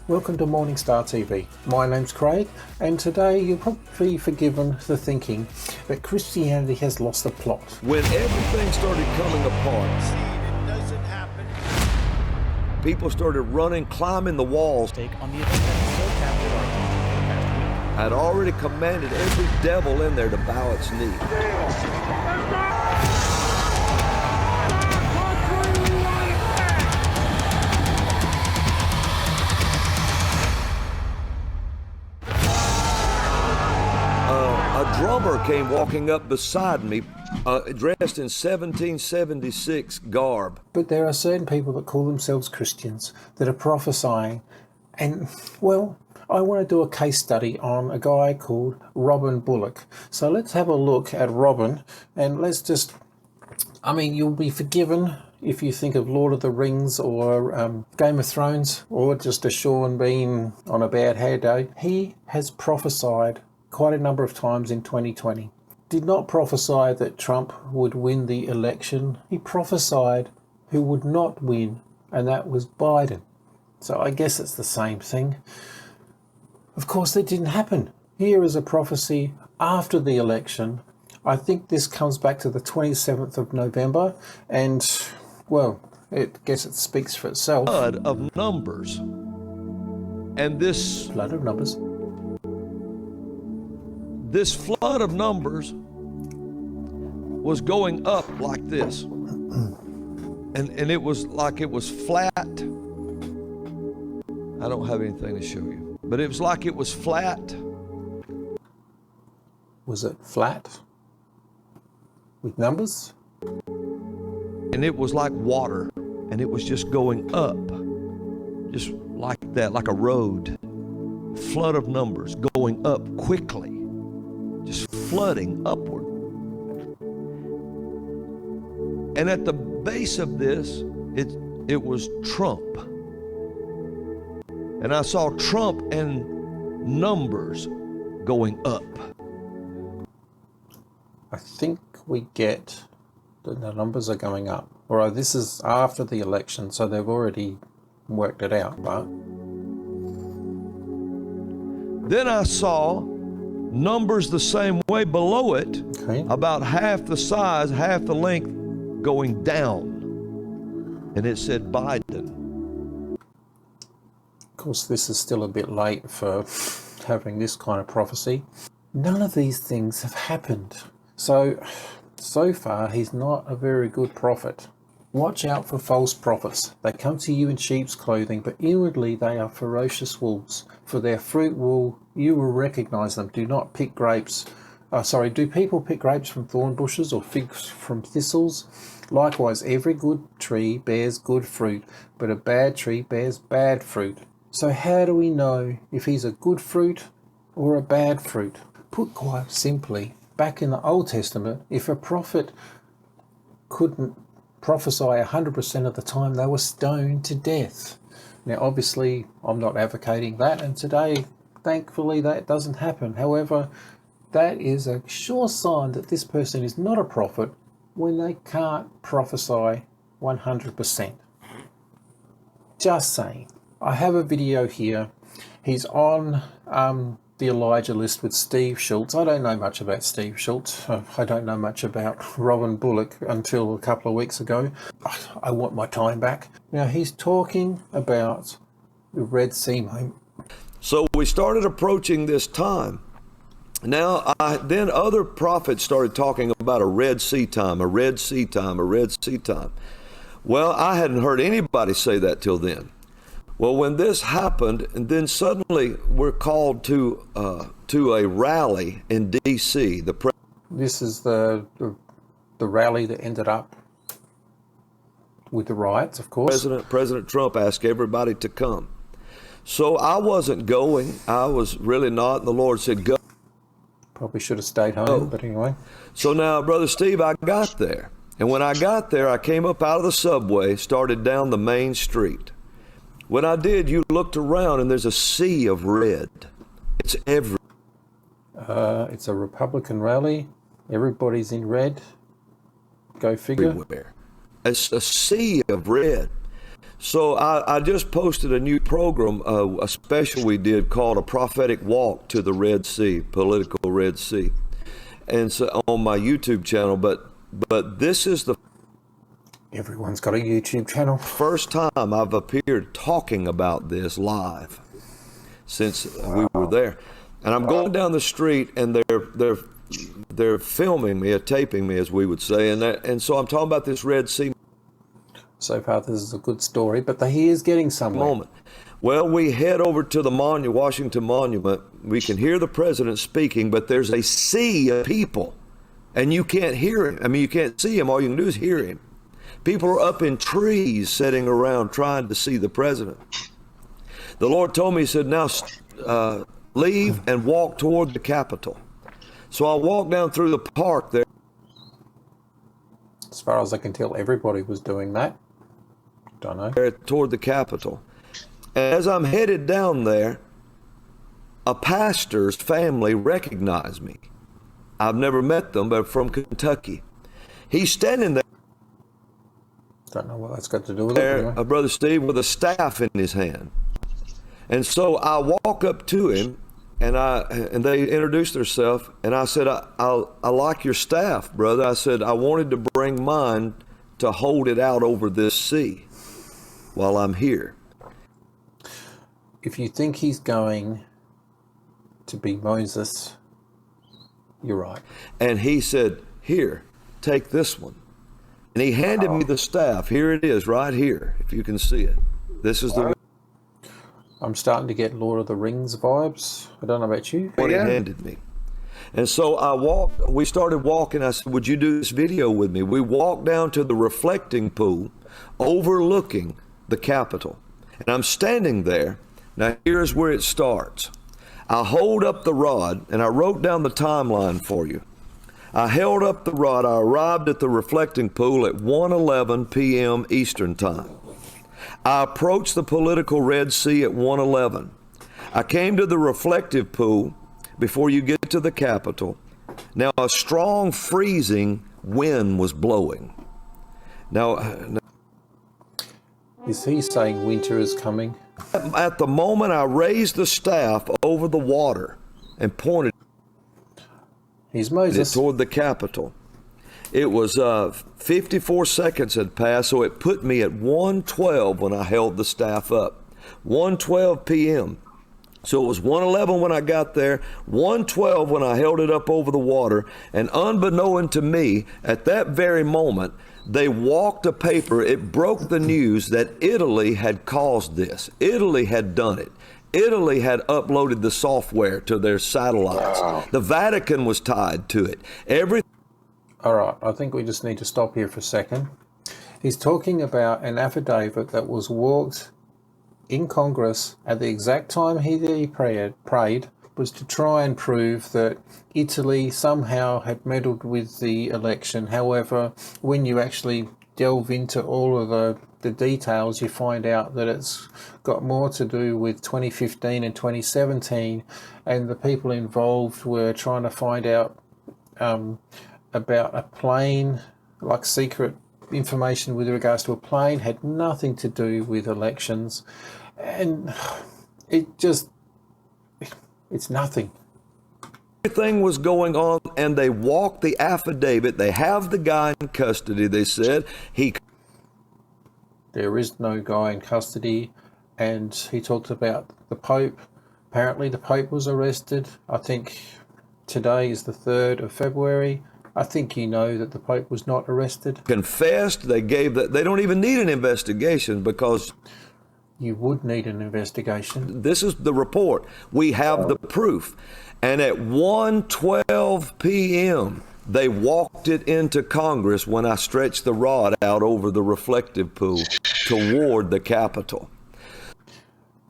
Welcome to Morningstar TV. My name's Craig, and today you'll probably be forgiven the thinking that Christianity has lost the plot. When everything started coming apart, people started running, climbing the walls. On the event that so captured our attention for the past week. I'd already commanded every devil in there to bow its knee. A drummer came walking up beside me, dressed in 1776 garb. But there are certain people that call themselves Christians that are prophesying, and well, I want to do a case study on a guy called Robin Bullock. So let's have a look at Robin, and let's just, you'll be forgiven if you think of Lord of the Rings or Game of Thrones, or just a Sean Bean on a bad hair day. He has prophesied quite a number of times in 2020. Did not prophesy that Trump would win the election. He prophesied who would not win, and that was Biden. So I guess it's the same thing. Of course, that didn't happen. Here is a prophecy after the election. I think this comes back to the 27th of November, and, well, I guess it speaks for itself. Flood of numbers. And this Flood of numbers. This flood of numbers was going up like this. And it was like it was flat. I don't have anything to show you, but it was like it was flat. Was it flat with numbers? And it was like water, and it was just going up, just like that, like a road. Flood of numbers going up quickly. Just flooding upward. And at the base of this, it was Trump. And I saw Trump and numbers going up. I think we get that the numbers are going up. Or this is after the election, so they've already worked it out, but then I saw numbers the same way below it, okay, about half the size, half the length, going down. And it said Biden. Of course, this is still a bit late for having this kind of prophecy. None of these things have happened. So far, he's not a very good prophet. Watch out for false prophets. They come to you in sheep's clothing, but inwardly they are ferocious wolves. For their fruit you will recognize them. Do not pick grapes. Do people pick grapes from thorn bushes or figs from thistles? Likewise, every good tree bears good fruit, but a bad tree bears bad fruit. So how do we know if he's a good fruit or a bad fruit? Put quite simply, back in the Old Testament, if a prophet couldn't prophesy 100% of the time, they were stoned to death. Now, obviously, I'm not advocating that, and today, thankfully, that doesn't happen. However, that is a sure sign that this person is not a prophet when they can't prophesy 100%. Just saying. I have a video here. He's on the Elijah list with Steve Schultz. I don't know much about Steve Schultz. I don't know much about Robin Bullock until a couple of weeks ago. I want my time back. Now, he's talking about the Red Sea moment. So we started approaching this time. Now, then other prophets started talking about a Red Sea time, a Red Sea time, a Red Sea time. Well, I hadn't heard anybody say that till then. Well, when this happened, and then suddenly we're called to a rally in D.C. This is the rally that ended up with the riots, of course. President Trump asked everybody to come. So I wasn't going. I was really not. And the Lord said, go. Probably should have stayed home, but anyway. So now, Brother Steve, I got there. And when I got there, I came up out of the subway, started down the main street. When I did, you looked around and there's a sea of red. It's everywhere. It's a Republican rally. Everybody's in red. Go figure. Everywhere. It's a sea of red. So I just posted a new program, a special we did called A Prophetic Walk to the Red Sea, Political Red Sea, and so on my YouTube channel. But this is the Everyone's got a YouTube channel. first time I've appeared talking about this live since we were there. And I'm going down the street, and they're filming me, taping me, as we would say, and so I'm talking about this Red Sea So far, this is a good story, but he is getting somewhere. moment. Well, we head over to the Washington Monument. We can hear the president speaking, but there's a sea of people, and you can't hear him. I mean, you can't see him. All you can do is hear him. People are up in trees sitting around trying to see the president. The Lord told me, he said, now leave and walk toward the Capitol. So I walked down through the park there. As far as I can tell, everybody was doing that. Don't know. Toward the Capitol. And as I'm headed down there, a pastor's family recognized me. I've never met them, but from Kentucky. He's standing Don't know what that's got to do with it. there, Anyway. Brother Steve, with a staff in his hand. And so I walk up to him, and they introduced themselves, and I said, I like your staff, brother. I said, I wanted to bring mine to hold it out over this sea while I'm here. If you think he's going to be Moses, you're right. And he said, here, take this one. And he handed me the staff. Here it is, right here, if you can see it. This is the I'm starting to get Lord of the Rings vibes. I don't know about you. one he handed me. And so we started walking. I said, would you do this video with me? We walked down to the reflecting pool overlooking the Capitol. And I'm standing there. Now here's where it starts. I hold up the rod, and I wrote down the timeline for you. I held up the rod. I arrived at the reflecting pool at 1:11 p.m. Eastern Time. I approached the political Red Sea at 1:11. I came to the reflective pool before you get to the Capitol. Now a strong freezing wind was blowing. Now, Is he saying winter is coming? at the moment I raised the staff over the water and pointed He's it Moses. toward the Capitol, it was 54 seconds had passed, so it put me at 1:12 when I held the staff up. 1:12 p.m. So it was 1:11 when I got there, 1:12 when I held it up over the water, and unbeknown to me, at that very moment, they walked a paper. It broke the news that Italy had caused this. Italy had done it. Italy had uploaded the software to their satellites. Wow. The Vatican was tied to it. All right, I think we just need to stop here for a second. He's talking about an affidavit that was walked in Congress at the exact time he prayed was to try and prove that Italy somehow had meddled with the election. However, when you actually delve into all of the details, you find out that it's got more to do with 2015 and 2017, and the people involved were trying to find out about a plane, like secret information with regards to a plane, had nothing to do with elections, and it's nothing. Everything was going on, and they walked the affidavit. They have the guy in custody. They said There is no guy in custody, and he talked about the Pope. Apparently the Pope was arrested. I think today is the 3rd of February. I think you know that the Pope was not arrested. confessed. They gave that. They don't even need an investigation because You would need an investigation. this is the report. We have the proof. And at 1:12 p.m., they walked it into Congress when I stretched the rod out over the reflective pool toward the Capitol.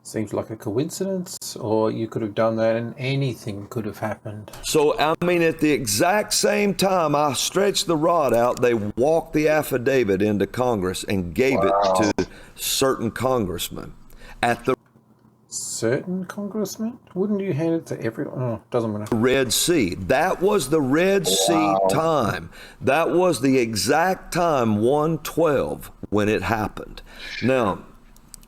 Seems like a coincidence, or you could have done that and anything could have happened. So, I mean, at the exact same time I stretched the rod out, they walked the affidavit into Congress and gave it to certain congressmen at the Certain congressmen? Wouldn't you hand it to everyone? Oh, doesn't matter. Red Sea. That was the Red Sea time. That was the exact time, 1:12, when it happened. Now,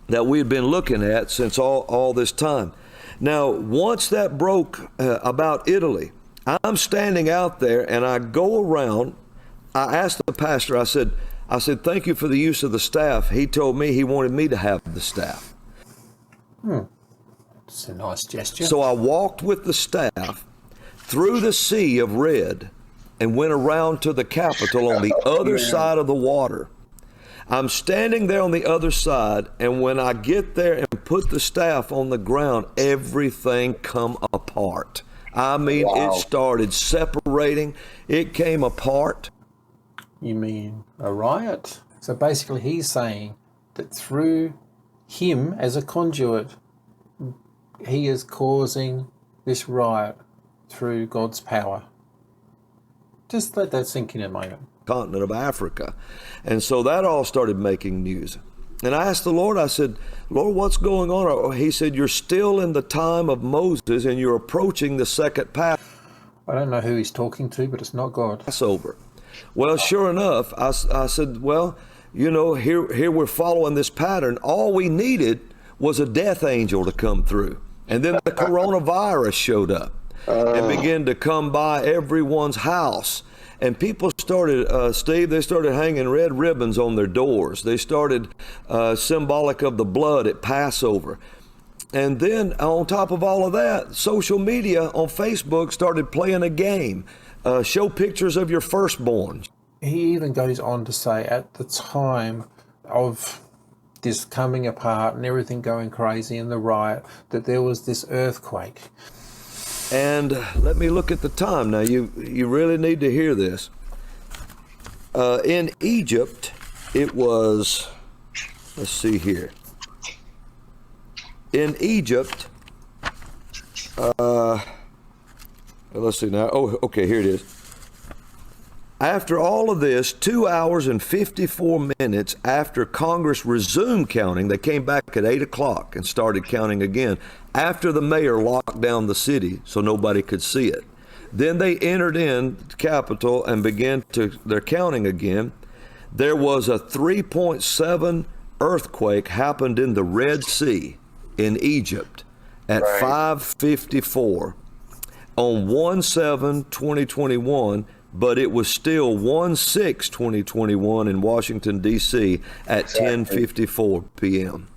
that we had been looking at since all this time. Now, once that broke about Italy, I'm standing out there and I go around. I asked the pastor, I said, thank you for the use of the staff. He told me he wanted me to have the staff. It's a nice gesture. So I walked with the staff through the sea of red and went around to the Capitol on the other side of the water. I'm standing there on the other side, and when I get there and put the staff on the ground, everything come apart. I mean, It started separating. It came apart. You mean a riot? So basically he's saying that through him as a conduit, he is causing this riot through God's power. Just let that sink in a moment. Continent of Africa. And so that all started making news. And I asked the Lord, I said, Lord, what's going on? He said, you're still in the time of Moses and you're approaching the second I don't know who he's talking to, but it's not God. Passover. Well, sure enough, I said, well, here we're following this pattern. All we needed was a death angel to come through. And then the coronavirus showed up and began to come by everyone's house. And people started, Steve, they started hanging red ribbons on their doors. They started symbolic of the blood at Passover. And then on top of all of that, social media on Facebook started playing a game. Show pictures of your firstborn. He even goes on to say at the time of this coming apart and everything going crazy and the riot, that there was this earthquake. And let me look at the time. Now, you really need to hear this. In Egypt, it was, let's see here. In Egypt, let's see now. Oh, okay, here it is. After all of this, 2 hours and 54 minutes after Congress resumed counting, they came back at 8 o'clock and started counting again, after the mayor locked down the city so nobody could see it. Then they entered in the Capitol and began their counting again. There was a 3.7 earthquake happened in the Red Sea in Egypt at 5:54 on 1/7/2021, but it was still 1/6/2021 in Washington, D.C. at 10:54 p.m.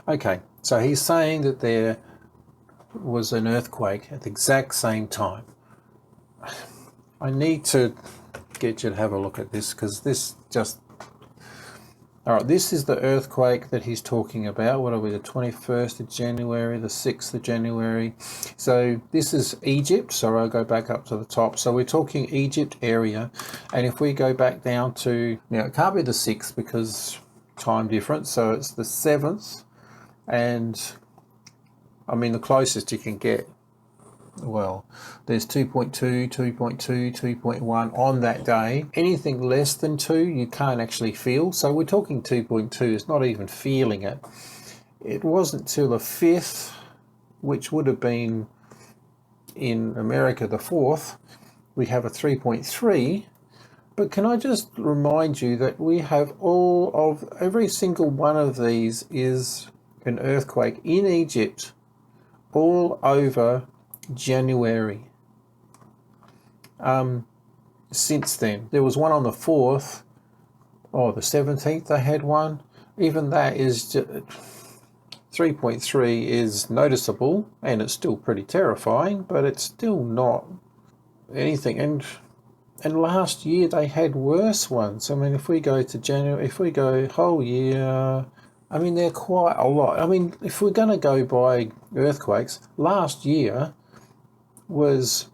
Okay, so he's saying that there was an earthquake at the exact same time. I need to get you to have a look at this, because this just... All right, this is the earthquake that he's talking about. What are we, the 21st of January, the 6th of January? So this is Egypt. So I'll go back up to the top. So we're talking Egypt area. And if we go back down to, now it can't be the 6th because time difference. So it's the 7th. And I mean, the closest you can get, well, there's 2.2, 2.2, 2.1 on that day. Anything less than 2, you can't actually feel. So we're talking 2.2, it's not even feeling it. It wasn't till the 5th, which would have been in America the 4th, we have a 3.3. But can I just remind you that we have every single one of these is an earthquake in Egypt all over January. Since then, there was one on the 4th, the 17th they had one. Even that is 3.3 is noticeable, and it's still pretty terrifying, but it's still not anything. And last year they had worse ones. I mean, if we go to January, if we go whole year, I mean, they're quite a lot. I mean, if we're going to go by earthquakes, last year was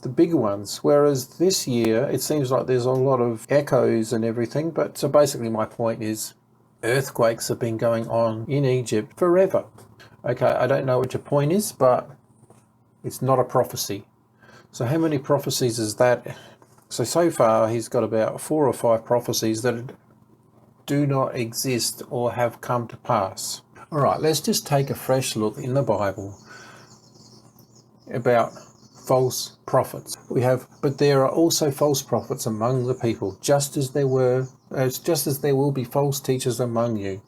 the bigger ones, whereas this year it seems like there's a lot of echoes and everything. But so basically my point is, earthquakes have been going on in Egypt forever. Okay, I don't know what your point is, but it's not a prophecy. So how many prophecies is that? So far he's got about 4 or 5 prophecies that do not exist or have come to pass. All right, let's just take a fresh look in the Bible about false prophets. But there are also false prophets among the people, just as there were It's just as there will be false teachers among you.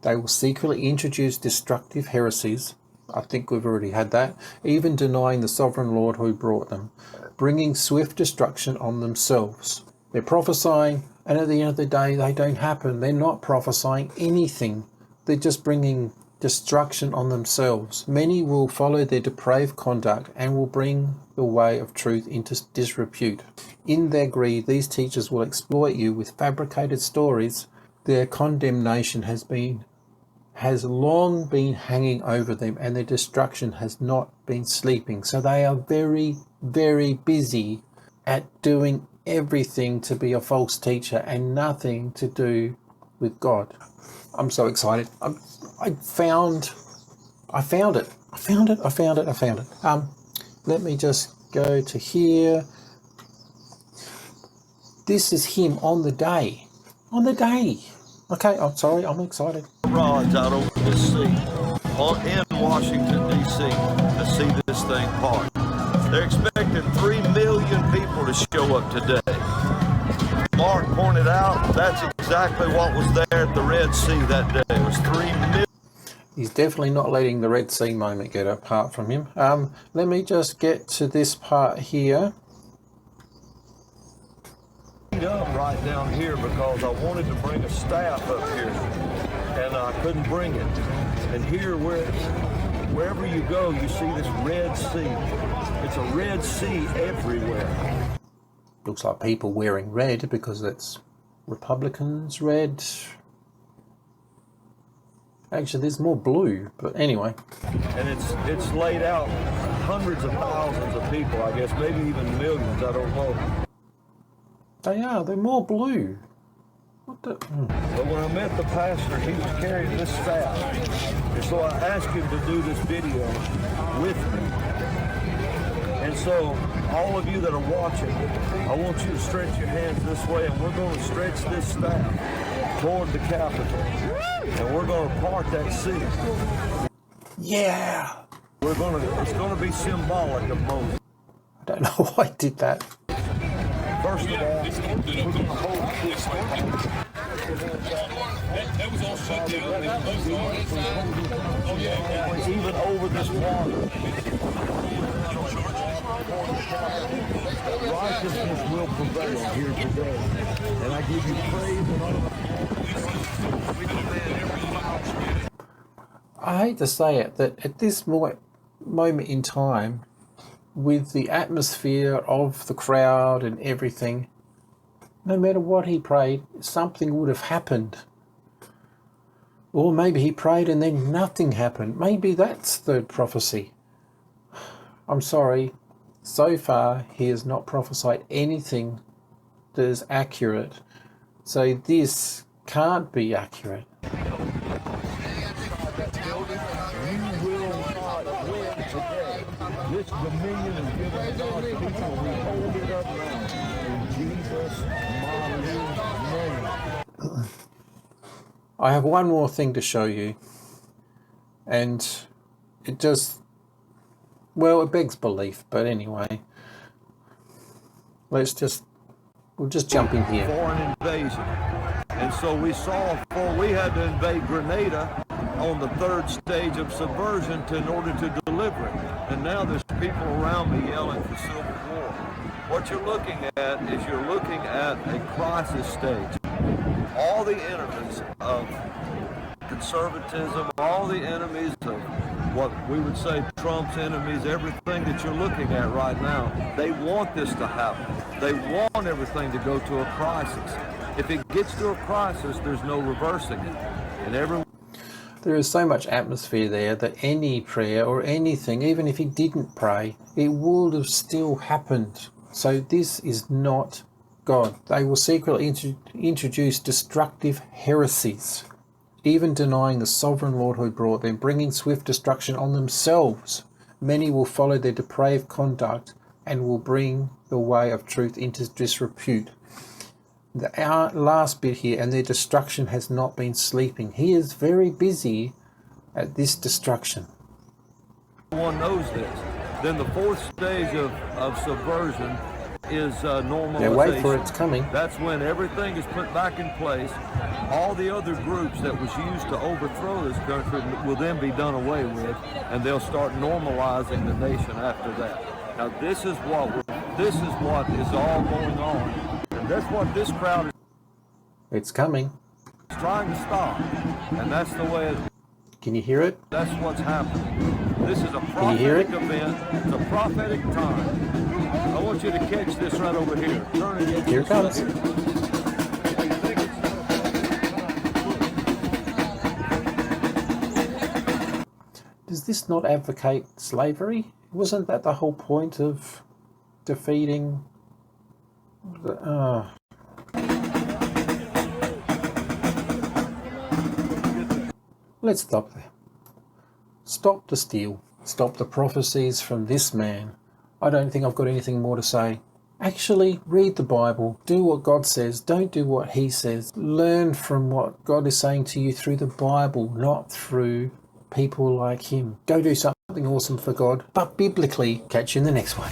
They will secretly introduce destructive heresies. I think we've already had that. Even denying the sovereign Lord who brought them, bringing swift destruction on themselves. They're prophesying, and at the end of the day, they don't happen. They're not prophesying anything. They're just bringing destruction on themselves. Many will follow their depraved conduct and will bring the way of truth into disrepute. In their greed, these teachers will exploit you with fabricated stories. Their condemnation has long been hanging over them, and their destruction has not been sleeping. So they are very, very busy at doing everything to be a false teacher and nothing to do with God. I'm so excited. I found it. Let me just go to here. This is him on the day. Okay, I'm sorry, I'm excited. Rods out over the sea in Washington, D.C. to see this thing part. They're expecting 3 million people to show up today. Mark pointed out that's exactly what was there at the Red Sea that day. It was 3 million. He's definitely not letting the Red Sea moment get apart from him. Let me just get to this part here. Up right down here because I wanted to bring a staff up here and I couldn't bring it. And here wherever you go, you see this Red Sea. It's a Red Sea everywhere. Looks like people wearing red because it's Republicans red. Actually, there's more blue, but anyway. And it's laid out hundreds of thousands of people, I guess, maybe even millions, I don't know. They're more blue. What the? But when I met the pastor, he was carrying this staff. And so I asked him to do this video with me. And so all of you that are watching, I want you to stretch your hands this way, and we're going to stretch this staff toward the Capitol. And we're going to part that sea. Yeah. It's going to be symbolic of Moses. I don't know why I did that. First of all, we're going to hold this. That was all shut down. Even over this water. Righteousness will prevail here today. And I give you praise and honor. I hate to say it, that at this moment in time, with the atmosphere of the crowd and everything, no matter what he prayed, something would have happened. Or maybe he prayed and then nothing happened. Maybe that's the prophecy. I'm sorry. So far, he has not prophesied anything that is accurate. So this can't be accurate. This dominion is given to God's people. We hold it up now in Jesus' mighty name. I have one more thing to show you, and it just, well, it begs belief, but anyway, we'll just jump in here. Foreign invasion. And so we saw before we had to invade Grenada on the third stage of subversion in order to deliver it. And now there's people around me yelling for civil war. What you're looking at is you're looking at a crisis stage. All the enemies of conservatism, all the enemies of what we would say Trump's enemies, everything that you're looking at right now, they want this to happen. They want everything to go to a crisis. If it gets to a crisis, there's no reversing it. And there is so much atmosphere there that any prayer or anything, even if he didn't pray, it would have still happened. So this is not God. They will secretly introduce destructive heresies, even denying the sovereign Lord who brought them, bringing swift destruction on themselves. Many will follow their depraved conduct and will bring the way of truth into disrepute. The last bit here, and their destruction has not been sleeping. He is very busy at this destruction. Everyone knows this. Then the fourth stage of subversion is normalization. Yeah, wait for it, it's coming. That's when everything is put back in place. All the other groups that was used to overthrow this country will then be done away with, and they'll start normalizing the nation after that. Now this is what is all going on, and that's what this crowd It's coming. is trying to stop, and that's the way Can you hear it? that's what's happening. This is a Can you hear it? prophetic event. It's a prophetic time. I want you to catch this right over here. Turn it. Here it comes. Does this not advocate slavery? Wasn't that the whole point of defeating the... Let's stop there. Stop the steal. Stop the prophecies from this man. I don't think I've got anything more to say. Actually, read the Bible. Do what God says. Don't do what he says. Learn from what God is saying to you through the Bible, not through people like him. Go do something awesome for God, but biblically. Catch you in the next one.